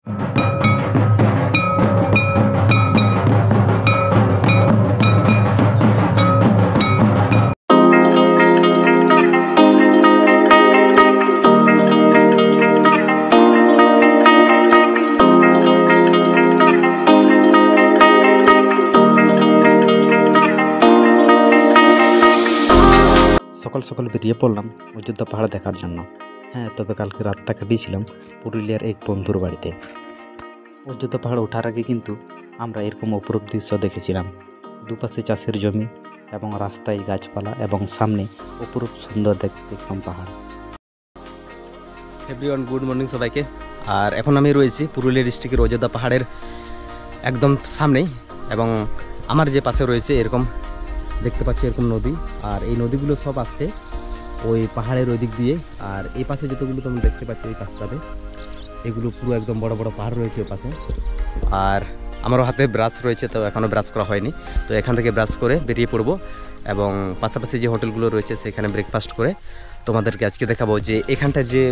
সকাল সকাল বেরিয়ে পড়লাম অযোধ্যা পাহাড় দেখার জন্য। হ্যাঁ, তবে কালকে রাতটা কাটিয়েছিলাম পুরুলিয়ার এক বন্ধুর বাড়িতে। অযোধ্যা পাহাড় ওঠার আগে কিন্তু আমরা এরকম অপরূপ দৃশ্য দেখেছিলাম। দুপাশে চাষের জমি এবং রাস্তায় গাছপালা এবং সামনে অপরূপ সুন্দর দেখলাম পাহাড়। এভরিওয়ান, গুড মর্নিং সবাইকে। আর এখন আমি রয়েছি পুরুলিয়া ডিস্ট্রিক্টের অযোধ্যা পাহাড়ের একদম সামনেই, এবং আমার যে পাশে রয়েছে এরকম দেখতে পাচ্ছি এরকম নদী, আর এই নদীগুলো সব আসছে ওই পাহাড়ের ওই দিক দিয়ে। আর এই পাশে যতগুলো তোমরা দেখতে পাচ্ছ এই পাশটাতে, এগুলো পুরো একদম বড় বড় পাহাড় রয়েছে ওই পাশে। আর আমারও হাতে ব্রাশ রয়েছে, তো এখনও ব্রাশ করা হয়নি, তো এখান থেকে ব্রাশ করে বেরিয়ে পড়বো এবং পাশাপাশি যে হোটেলগুলো রয়েছে সেখানে ব্রেকফাস্ট করে তোমাদেরকে আজকে দেখাবো যে এখানটার যে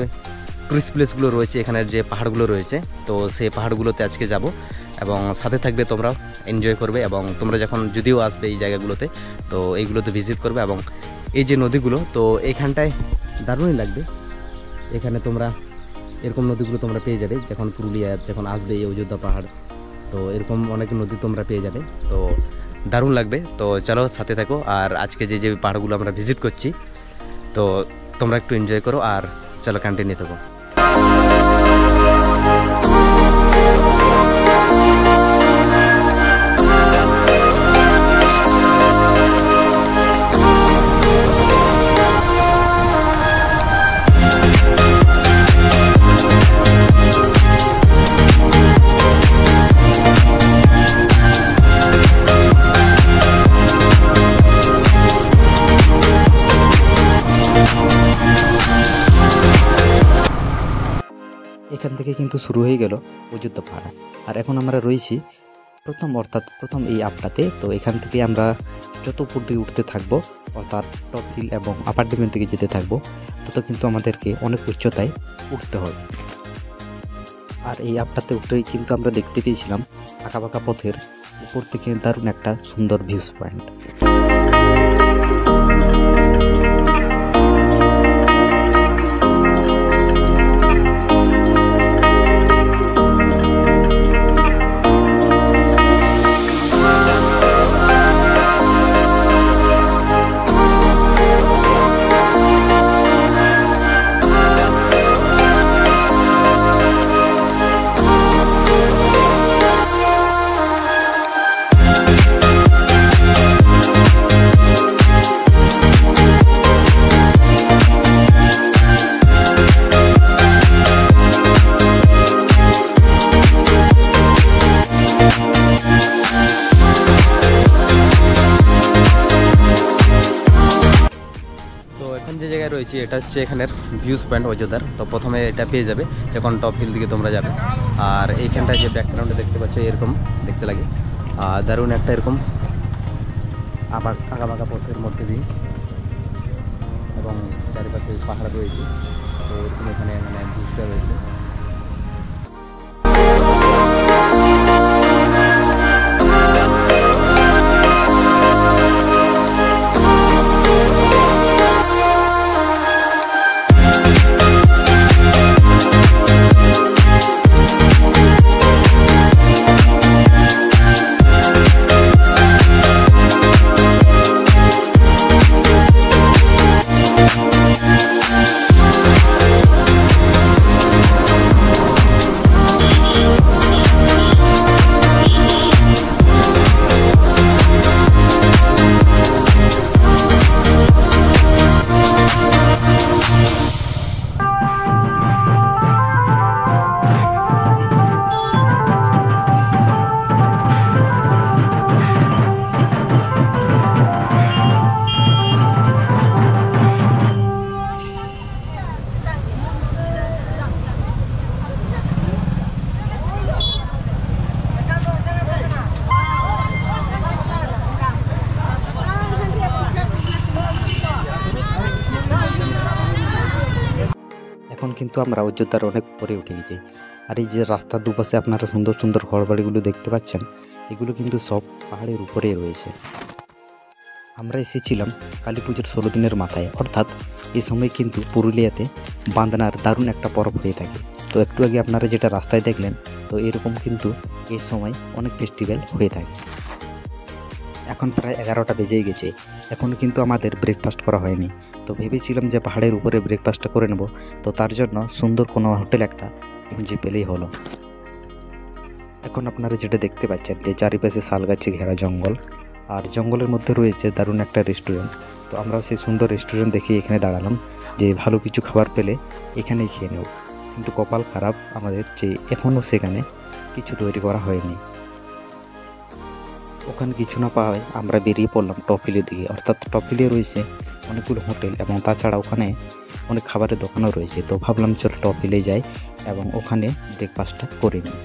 টুরিস্ট প্লেসগুলো রয়েছে, এখানের যে পাহাড়গুলো রয়েছে, তো সেই পাহাড়গুলোতে আজকে যাব এবং সাথে থাকবে, তোমরাও এনজয় করবে। এবং তোমরা যখন যদিও আসবে এই জায়গাগুলোতে, তো এইগুলোতে ভিজিট করবে। এবং এই যে নদীগুলো, তো এইখানটায় দারুণই লাগবে। এখানে তোমরা এরকম নদীগুলো তোমরা পেয়ে যাবে যখন পুরুলিয়া যখন আসবে এই অযোধ্যা পাহাড়, তো এরকম অনেক নদী তোমরা পেয়ে যাবে, তো দারুণ লাগবে। তো চলো সাথে থাকো। আর আজকে যে যে পাহাড়গুলো আমরা ভিজিট করছি, তো তোমরা একটু এনজয় করো আর চলো কন্টিনিউ থাকো। এখান থেকে কিন্তু শুরু হয়ে গেল অযোধ্যা পাহাড়। আর এখন আমরা রয়েছি প্রথম এই আপটাতে। তো এখান থেকে আমরা যত উপর দিকে উঠতে থাকবো, অর্থাৎ টপ হিল এবং আপার ডিমের দিকে যেতে থাকবো, তত কিন্তু আমাদেরকে অনেক উচ্চতায় উঠতে হয়। আর এই আপটাতে উঠেই কিন্তু আমরা দেখতে পেয়েছিলাম আঁকাবাঁকা পথের উপর থেকে দারুণ একটা সুন্দর ভিউস পয়েন্ট। যে জায়গায় রয়েছে এটা হচ্ছে এখানের ভিউজ পয়েন্ট অযোধ্যার। তো প্রথমে এটা পেয়ে যাবে যখন টপ হিল দিকে তোমরা যাবে। আর এইখানটায় যে ব্যাকগ্রাউন্ডে দেখতে পাচ্ছ এরকম দেখতে লাগে, আর দারুণ একটা এরকম আঁকাবাঁকা পথের মধ্যে দিয়ে, এবং চারিপাশে পাহাড় রয়েছে। তো এরকম এখানে মানে ভিউজটা রয়েছে। এখন কিন্তু আমরা অযোধ্যার অনেক উপরে উঠে গেছি। আর এই যে রাস্তার দুপাশে আপনারা সুন্দর সুন্দর ঘরবাড়িগুলো দেখতে পাচ্ছেন, এগুলো কিন্তু সব পাহাড়ের উপরেই রয়েছে। আমরা এসেছিলাম কালী পুজোর 16 দিনের মাথায়, অর্থাৎ এই সময় কিন্তু পুরুলিয়াতে বাঁধনার দারুণ একটা পরব হয়ে থাকে। তো একটু আগে আপনারা যেটা রাস্তায় দেখলেন, তো এরকম কিন্তু এই সময় অনেক ফেস্টিভ্যাল হয়ে থাকে। এখন প্রায় 11টা বেজেই গেছে, এখনও কিন্তু আমাদের ব্রেকফাস্ট করা হয়নি। তো ভেবেছিলাম যে পাহাড়ের উপরে ব্রেকফাস্টটা করে নেব, তো তার জন্য সুন্দর কোনো হোটেল একটা খুঁজে পেলেই হলো। এখন আপনারা যেটা দেখতে পাচ্ছেন যে চারিপাশে শাল গাছে ঘেরা জঙ্গল, আর জঙ্গলের মধ্যে রয়েছে দারুণ একটা রেস্টুরেন্ট। তো আমরা সেই সুন্দর রেস্টুরেন্ট দেখে এখানে দাঁড়ালাম যে ভালো কিছু খাবার পেলে এখানেই খেয়ে নেব। কিন্তু কপাল খারাপ আমাদের যে এখনও সেখানে কিছু তৈরি করা হয়নি। ওখানে কিছু না পাওয়ায় আমরা বেরিয়ে পড়লাম টপিলের দিকে, অর্থাৎ টপিলে রয়েছে অনেকগুলো হোটেল এবং তাছাড়া ওখানে অনেক খাবারের দোকানও রয়েছে। তো ভাবলাম চল টপিলে যাই এবং ওখানে ব্রেকফাস্টটা করে নিই।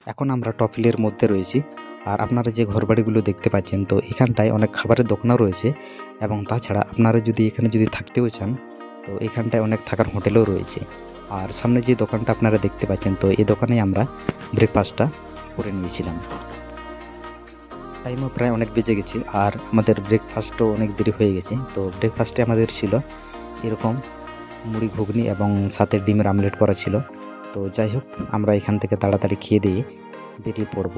এখন আমরা টপিলের মধ্যে রয়েছি, আর আপনারা যে ঘরবাড়িগুলো দেখতে পাচ্ছেন, তো এখানটায় অনেক খাবারের দোকানও রয়েছে এবং তাছাড়া আপনারা যদি এখানে যদি থাকতেও চান, তো এখানটায় অনেক থাকার হোটেলও রয়েছে। আর সামনে যে দোকানটা আপনারা দেখতে পাচ্ছেন, তো এই দোকানে আমরা ব্রেকফাস্টটা করে নিয়েছিলাম। টাইমও প্রায় অনেক বেজে গেছে আর আমাদের ব্রেকফাস্টও অনেক দেরি হয়ে গেছে। তো ব্রেকফাস্টে আমাদের ছিল এরকম মুড়ি ঘুগনি এবং সাথে ডিমের আমলেট করা ছিল। তো যাই হোক, আমরা এখান থেকে তাড়াতাড়ি খেয়ে দিয়ে বেরিয়ে পড়ব।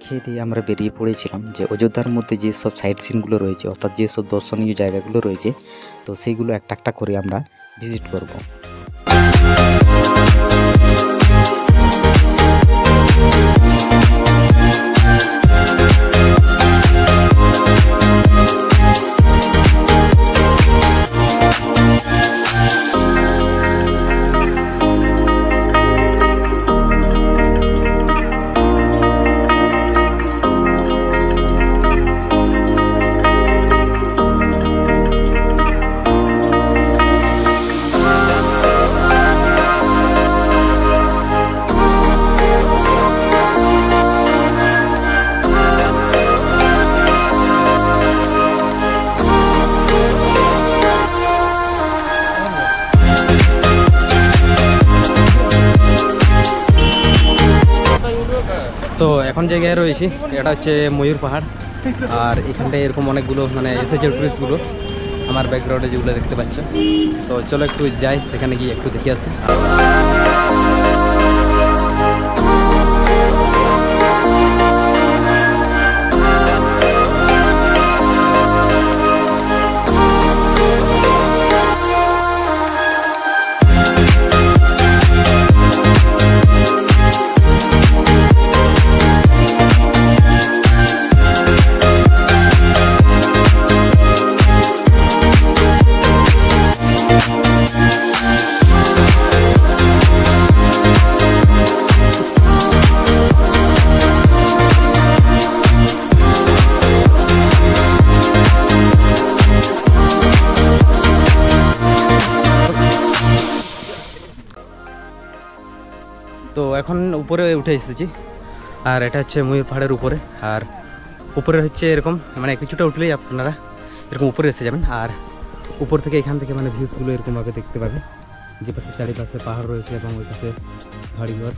খেয়ে দিয়ে আমরা বেরিয়ে পড়েছিলাম যে অযোধ্যার মধ্যে যে সব সাইট সিনগুলো রয়েছে, অর্থাৎ যেসব দর্শনীয় জায়গাগুলো রয়েছে, তো সেইগুলো একটা একটা করে আমরা ভিজিট করব। তো এখন জায়গায় রয়েছি, এটা হচ্ছে ময়ূর পাহাড়। আর এখানটায় এরকম অনেকগুলো মানে এসেছে টুরিস্টগুলো, আমার ব্যাকগ্রাউন্ডে যেগুলো দেখতে পাচ্ছ। তো চলো একটু যাই, সেখানে গিয়ে একটু দেখে আসি। তো এখন উপরে উঠে এসেছি, আর এটা হচ্ছে ময়ূর পাহাড়ের উপরে। আর উপরে হচ্ছে এরকম মানে কিছুটা উঠলেই আপনারা এরকম উপরে এসে যাবেন। আর উপর থেকে এখান থেকে মানে ভিউসগুলো এরকমভাবে দেখতে পাবে, যে পাশে চারিপাশে পাহাড় রয়েছে এবং ওই পাশে বাড়িঘর।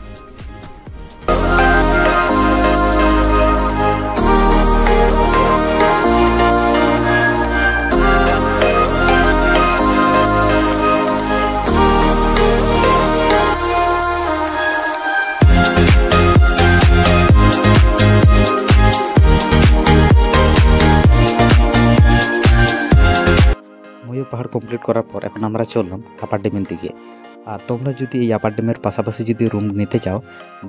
পাহাড় কমপ্লিট করার পর এখন আমরা চললাম আপার ড্যামের দিকে। আর তোমরা যদি এই আপার ড্যামের পাশাপাশি যদি রুম নিতে চাও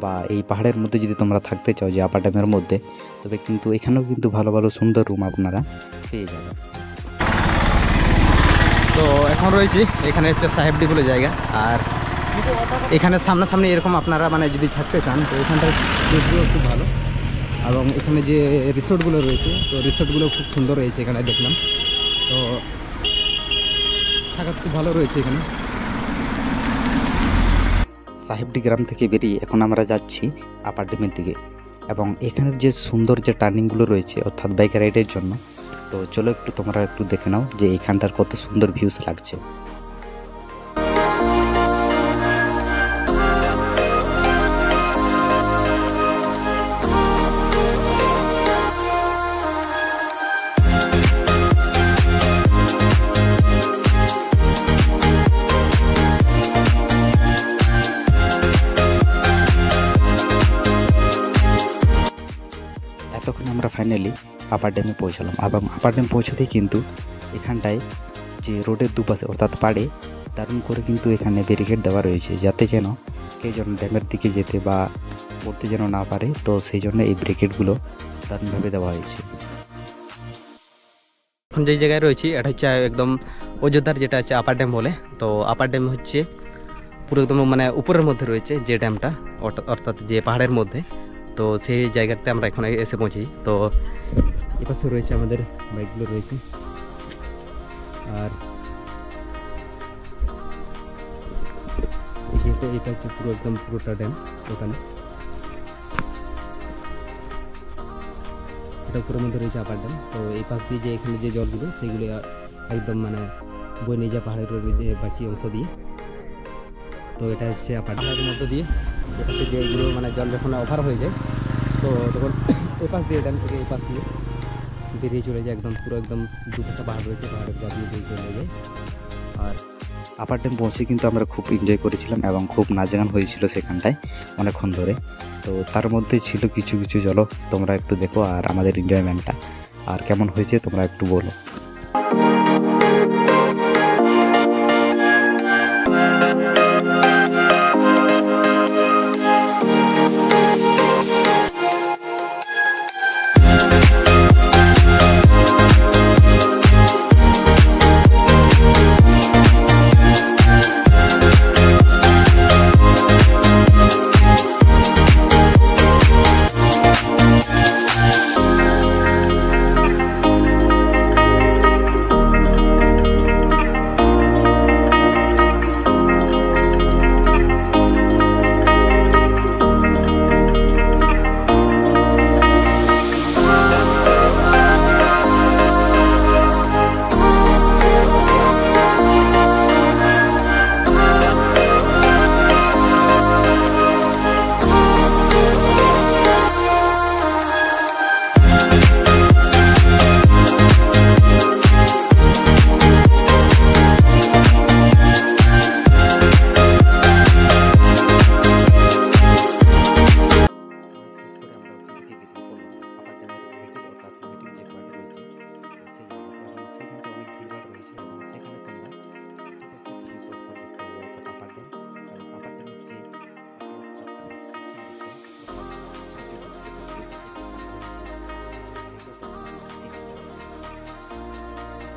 বা এই পাহাড়ের মধ্যে যদি তোমরা থাকতে চাও যে আপার ড্যামের মধ্যে, তবে কিন্তু এখানেও কিন্তু ভালো ভালো সুন্দর রুম আপনারা পেয়ে যাবেন। তো এখন রয়েছি এখানে হচ্ছে সাহেবডি বলে জায়গা। আর এখানে সামনাসামনি এরকম আপনারা মানে যদি থাকতে চান তো এখানটার ভিউগুলো খুব ভালো, এবং এখানে যে রিসোর্টগুলো রয়েছে তো রিসোর্টগুলো খুব সুন্দর রয়েছে এখানে দেখলাম। তো থাকা খুব ভালো রয়েছে এখানে। সাহেবডি গ্রাম থেকে বেরিয়ে এখন আমরা যাচ্ছি আপার ড্যামের দিকে, এবং এখানের যে সুন্দর যে টার্নিংগুলো রয়েছে অর্থাৎ বাইক রাইডের জন্য, তো চলো একটু তোমরা একটু দেখে নাও যে এখানটার কত সুন্দর ভিউস লাগছে। এতক্ষণ আমরা ফাইনালি আপার ড্যামে পৌঁছালাম, এবং আপার ড্যাম পৌঁছতেই কিন্তু এখানটায় যে রোডের দুপাশে অর্থাৎ পাড়ে দারুণ করে কিন্তু এখানে ব্যারিকেড দেওয়া রয়েছে, যাতে যেন কেউ যেন ড্যামের দিকে যেতে বা পড়তে যেন না পারে। তো সেই জন্য এই ব্যারিকেডগুলো দারুণভাবে দেওয়া হয়েছে। এখন যেই জায়গায় রয়েছি এটা হচ্ছে একদম অযোধ্যার যেটা হচ্ছে আপার ড্যাম বলে। তো আপার ড্যাম হচ্ছে পুরো একদম মানে উপরের মধ্যে রয়েছে যে ড্যামটা, অর্থাৎ যে পাহাড়ের মধ্যে। তো সেই জায়গাতে আমরা এখন এসে পৌঁছি। তো এপাশে রয়েছে আমাদের বাইকগুলো রয়েছে, আর যেহেতু এটা হচ্ছে পুরো একদম পুরোটা ড্যাম টোটালি, এটা উপরের মধ্যে রয়েছে আপার ড্যাম। তো এই পাশ দিয়ে যে এখানে যে জলগুলো সেগুলো একদম মানে বয়ে নিয়ে যায় পাহাড়ের যে বাকি অংশ দিয়ে। তো এটা হচ্ছে আপার পাহাড়ের মধ্য দিয়ে এটাতে যেগুলো মানে জল যখন ওভার হয়ে যায় তো তখন এই পাশ দিয়ে ড্যাম থেকে এই পাশ দিয়ে বেরিয়ে চলে যায় একদম পুরো একদম দুপাশে পাহাড় রয়েছে, পাহাড়ের গা দিয়ে চলে যায়। আর আপার ড্যাম পৌঁছে কিন্তু আমরা খুব এনজয় করেছিলাম এবং খুব নাচ গান হয়েছিল সেখানটায় অনেকক্ষণ ধরে। তো তার মধ্যে ছিল কিছু কিছু, চলো তোমরা একটু দেখো আর আমাদের এনজয়মেন্টটা আর কেমন হয়েছে তোমরা একটু বলো।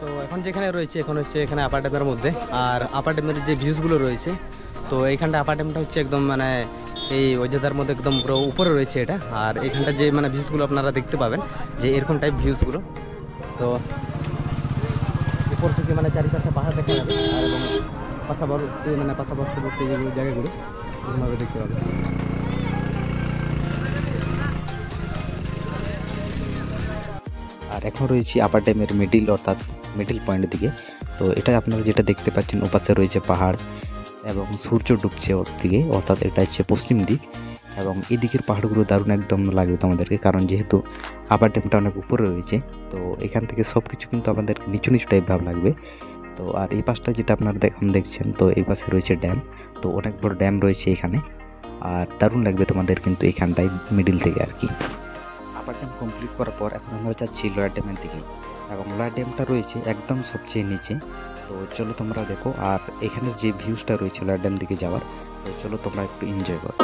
তো এখন যেখানে রয়েছে এখন হচ্ছে এখানে আপার ড্যামের মধ্যে, আর আপার ড্যামের যে ভিউজগুলো রয়েছে তো এইখানটা আপার ড্যামটা হচ্ছে একদম মানে এই অযোধ্যার মধ্যে একদম পুরো উপরে রয়েছে এটা। আর এইখানটা যে মানে ভিউজগুলো আপনারা দেখতে পাবেন যে এরকম টাইপ ভিউজগুলো, তো উপর থেকে মানে চারিপাশে পাহাড় দেখা যাবে, আর এবং পাশাপাশি মানে পাশাপাশি যেগুলো জায়গাগুলো এরকমভাবে দেখতে পাবেন। আর এখন রয়েছি আপার ড্যামের মিডিল অর্থাৎ মিডিল পয়েন্টের দিকে। তো এটা আপনারা যেটা দেখতে পাচ্ছেন ওপাশে রয়েছে পাহাড় এবং সূর্য ডুবছে ওর দিকে, অর্থাৎ এটা হচ্ছে পশ্চিম দিক। এবং এই দিকের পাহাড়গুলো দারুণ একদম লাগবে তোমাদেরকে, কারণ যেহেতু আপার ড্যামটা অনেক উপরে রয়েছে তো এখান থেকে সব কিছু কিন্তু আমাদের নিচু নিচু টাইপ ভাব লাগবে। তো আর এই পাশটা যেটা আপনারা এখন দেখছেন তো এই পাশে রয়েছে ড্যাম, তো অনেক বড় ড্যাম রয়েছে এখানে, আর দারুণ লাগবে তোমাদের কিন্তু এখানটায় মিডিল থেকে আর কি। আপার ড্যাম কমপ্লিট করার পর এখন আমরা যাচ্ছি লোয়ার ড্যামের দিকে, এবং লোয়ার ড্যামটা রয়েছে একদম সবচেয়ে নিচে। তো চলো তোমরা দেখো, আর এখানের যে ভিউজটা রয়েছে লোয়ার ড্যাম দিকে যাওয়ার, তো চলো তোমরা একটু এনজয় করো।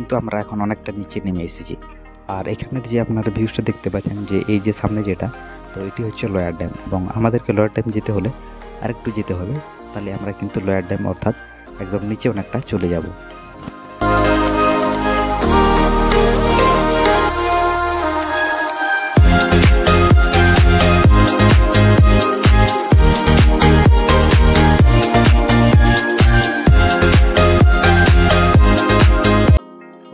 কিন্তু আমরা এখন অনেকটা নিচে নেমে এসেছি। আর এখানের যে আপনারা ভিউজটা দেখতে পাচ্ছেন, যে এই যে সামনে যেটা, তো এটি হচ্ছে লোয়ার ড্যাম, এবং আমাদেরকে লোয়ার ড্যাম যেতে হলে আরেকটু যেতে হবে, তাহলে আমরা কিন্তু লোয়ার ড্যাম অর্থাৎ একদম নিচে অনেকটা চলে যাব।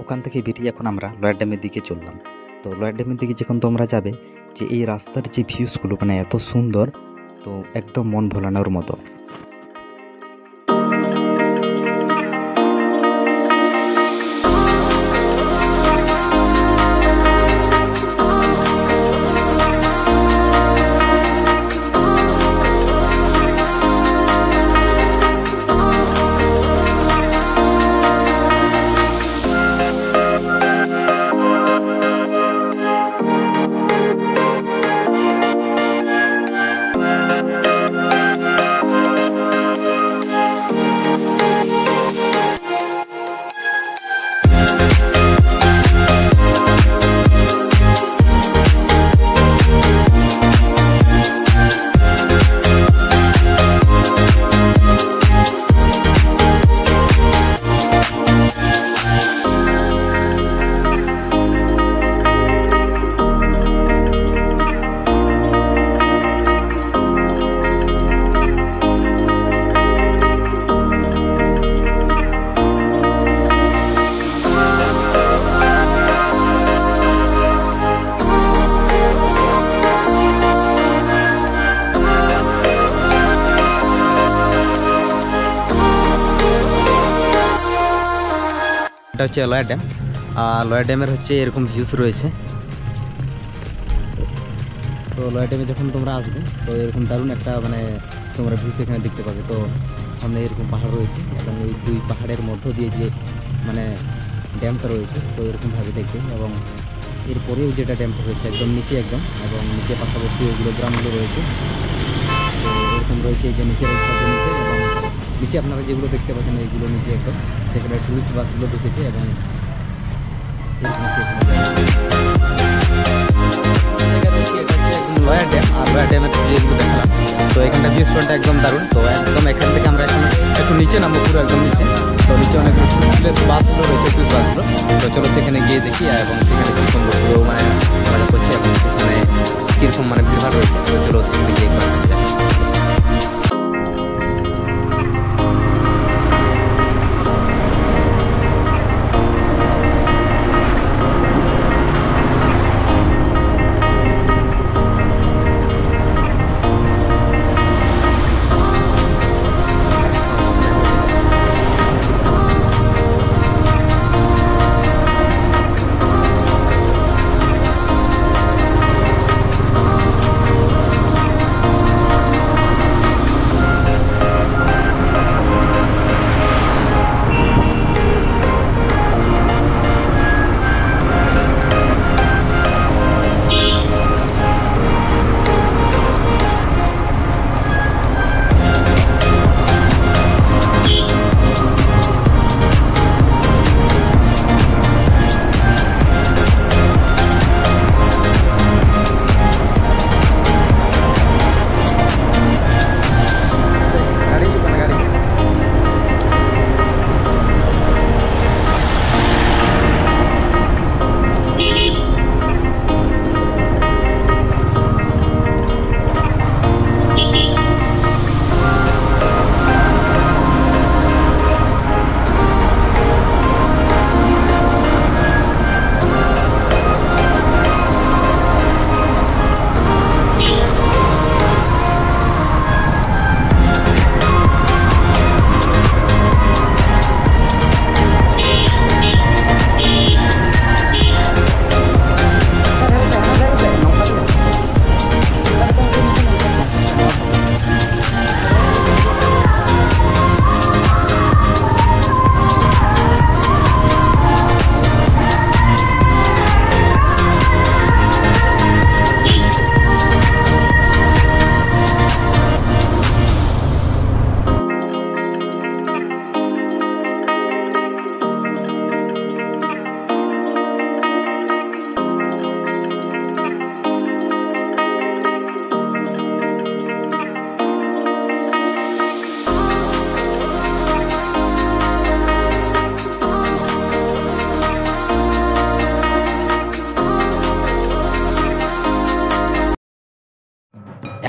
ওখান থেকে বেরিয়ে এখন আমরা লোয়ার ড্যামের দিকে চললাম। তো লোয়ার ড্যামের দিকে যখন তোমরা যাবে, যে এই রাস্তার যে ভিউজগুলো মানে এত সুন্দর, তো একদম মন ভোলানোর মতো। এটা হচ্ছে লয়ার ড্যাম। আর লয়ার ড্যামের হচ্ছে এরকম ভিউস রয়েছে। তো লয়ার ড্যামে যখন তোমরা আসবে, তো এরকম দারুণ একটা মানে তোমরা ভিউস এখানে দেখতে পাবে। তো সামনে এরকম পাহাড় রয়েছে, এবং এই দুই পাহাড়ের মধ্য দিয়ে যে মানে ড্যামটা রয়েছে, তো এরকমভাবে দেখবে। এবং এরপরেও যেটা ড্যামটা রয়েছে একদম নিচে, এবং নিচে পাশাপাশি ওইগুলো গ্রামগুলো রয়েছে। তো এরকম রয়েছে এই যে নিচের নিচে, এবং নিচে আপনারা যেগুলো দেখতে পাচ্ছেন এইগুলো নিচে একদম সেখানে টুরিস্ট বাসগুলো ঢুকেছে। এবং লয়ার ড্যাম, আর লয়ার ড্যামের যেগুলো দেখালাম, তো এখানটা ভিউ পয়েন্টটা একদম দারুণ। তো একদম এখান থেকে আমরা এখন একটু নিচে নামবো, পুরো একদম নিচে। তো নিচে অনেক বাসগুলো রয়েছে, টুরিস্ট বাসগুলো। তো চলো সেখানে গিয়ে দেখি, এবং সেখানে কীরকম পুরো মানে মজা করছি, এবং সেখানে কীরকম মানে ভিড়ভাড় রয়েছে। তো চলো সেখানে গিয়ে একবার দেখি।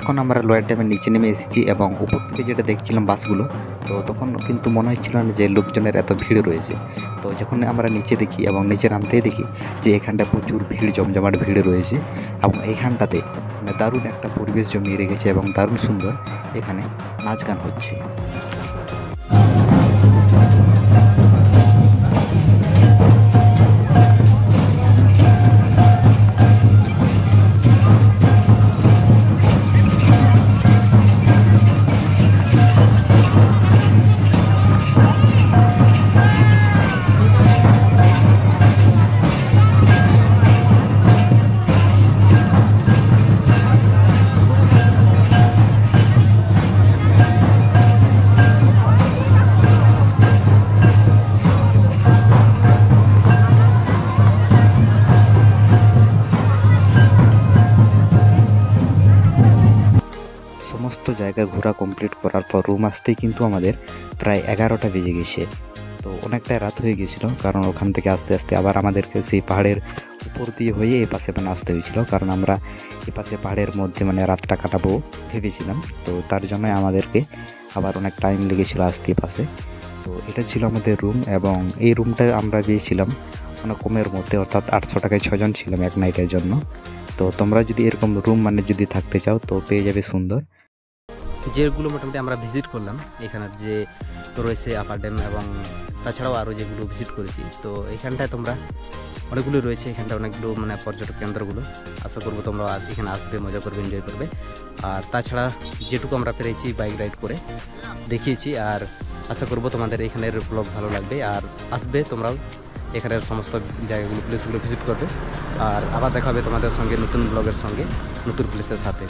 এখন আমরা লোয়ার ড্যামের নিচে নেমে এসেছি এবং উপর থেকে যেটা দেখছিলাম বাসগুলো, তো তখন কিন্তু মনে হচ্ছিল না যে লোকজনের এত ভিড় রয়েছে। তো যখন আমরা নিচে দেখি এবং নিচে নামতেই দেখি যে এখানটা প্রচুর ভিড়, জমজমাট ভিড় রয়েছে এবং এইখানটাতে মানে দারুণ একটা পরিবেশ জমিয়ে রেখেছে এবং দারুণ সুন্দর এখানে নাচ গান হচ্ছে। সমস্ত জায়গা ঘোরা কমপ্লিট করার পর রুম আসতেই কিন্তু আমাদের প্রায় 11টা বেজে গেছে। তো অনেকটাই রাত হয়ে গেছিলো, কারণ ওখান থেকে আস্তে আস্তে আবার আমাদেরকে সেই পাহাড়ের উপর দিয়ে হয়ে এই পাশে মানে আসতে হয়েছিল, কারণ আমরা এ পাশে পাহাড়ের মধ্যে মানে রাতটা কাটাবো ভেবেছিলাম। তো তার জন্যই আমাদেরকে আবার অনেক টাইম লেগেছিলো আসতে পাশে। তো এটা ছিল আমাদের রুম এবং এই রুমটা আমরা পেয়েছিলাম অনেক কমের মধ্যে, অর্থাৎ 800 টাকায় 6 জন ছিলাম এক নাইটের জন্য। তো তোমরা যদি এরকম রুম মানে যদি থাকতে চাও তো পেয়ে যাবে সুন্দর। যেগুলো মোটামুটি আমরা ভিজিট করলাম, এখানের যে রয়েছে আপার ড্যাম এবং তাছাড়াও আরও যেগুলো ভিজিট করেছি, তো এখানটায় তোমরা অনেকগুলো রয়েছে, এখানটা অনেকগুলো মানে পর্যটক কেন্দ্রগুলো। আশা করবো তোমরা এখানে আসবে, মজা করবে, এনজয় করবে। আর তাছাড়া যেটুকু আমরা পেরেছি বাইক রাইড করে দেখিয়েছি, আর আশা করবো তোমাদের এখানের ব্লগ ভালো লাগবে আর আসবে তোমরাও এখানের সমস্ত জায়গাগুলো, প্লেসগুলো ভিজিট করবে। আর আবার দেখা হবে তোমাদের সঙ্গে নতুন ব্লগের সঙ্গে, নতুন প্লেসের সাথে।